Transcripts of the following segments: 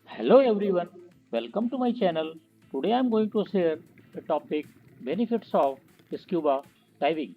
Hello everyone, welcome to my channel. Today I am going to share the topic benefits of scuba diving.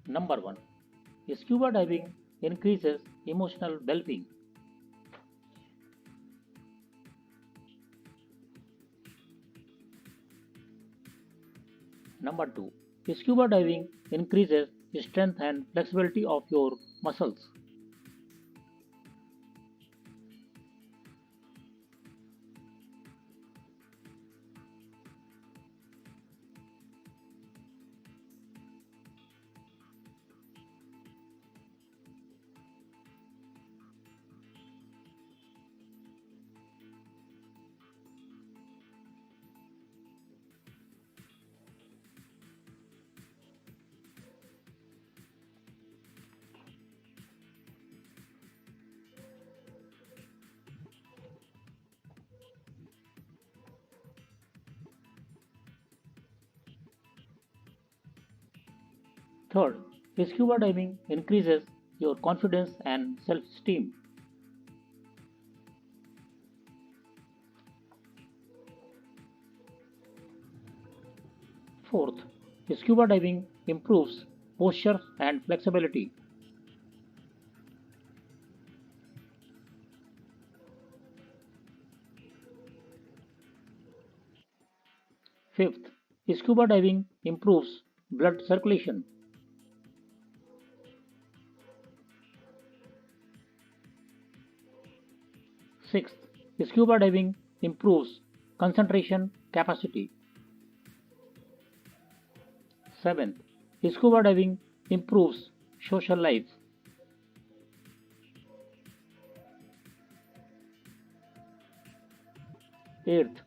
Number 1. Scuba diving increases emotional well-being. Number 2. Scuba diving increases strength and flexibility of your muscles. Third, scuba diving increases your confidence and self-esteem. Fourth, scuba diving improves posture and flexibility. Fifth, scuba diving improves blood circulation. Sixth, scuba diving improves concentration capacity. Seventh, scuba diving improves social life. Eighth,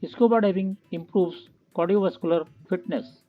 scuba diving improves cardiovascular fitness.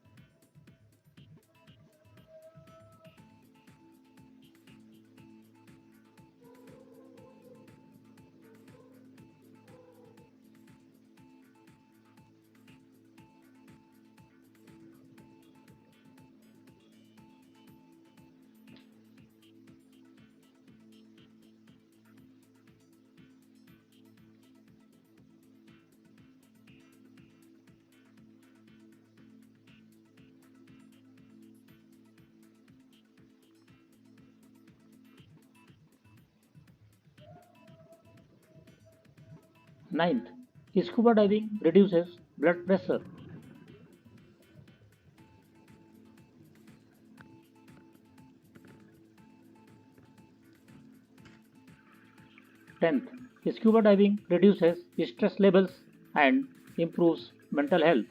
Ninth, scuba diving reduces blood pressure. 10th, scuba diving reduces stress levels and improves mental health.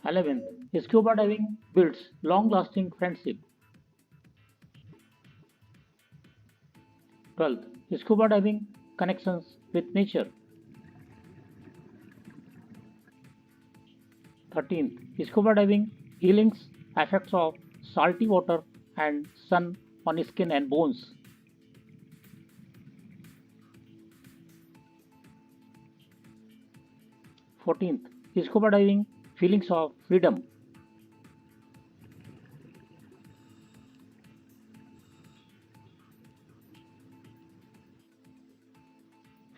11th, scuba diving builds long-lasting friendship. 12th, scuba diving connections with nature. 13th, scuba diving healings effects of salty water and sun on skin and bones. 14th, scuba diving feelings of freedom.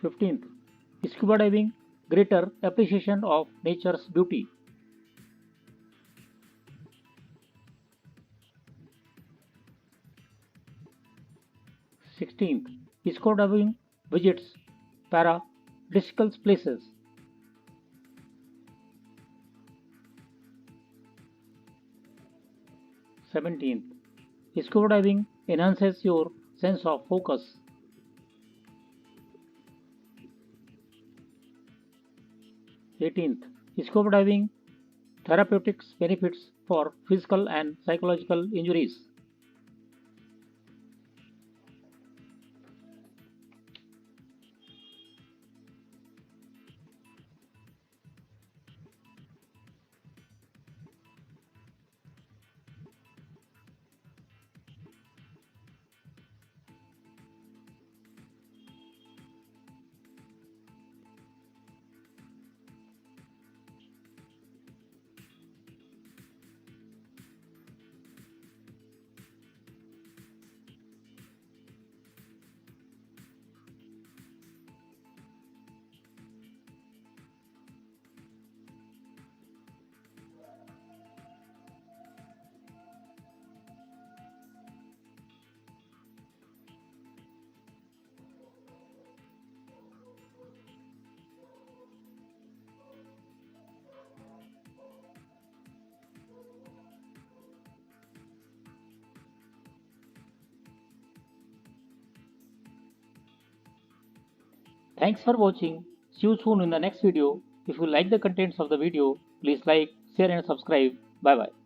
15th, scuba diving greater appreciation of nature's beauty. 16th, scuba diving visits paradisical places. 17th, scuba diving enhances your sense of focus. 18th, scuba diving therapeutics benefits for physical and psychological injuries. Thanks for watching. See you soon in the next video. If you like the contents of the video, please like, share and subscribe. Bye bye.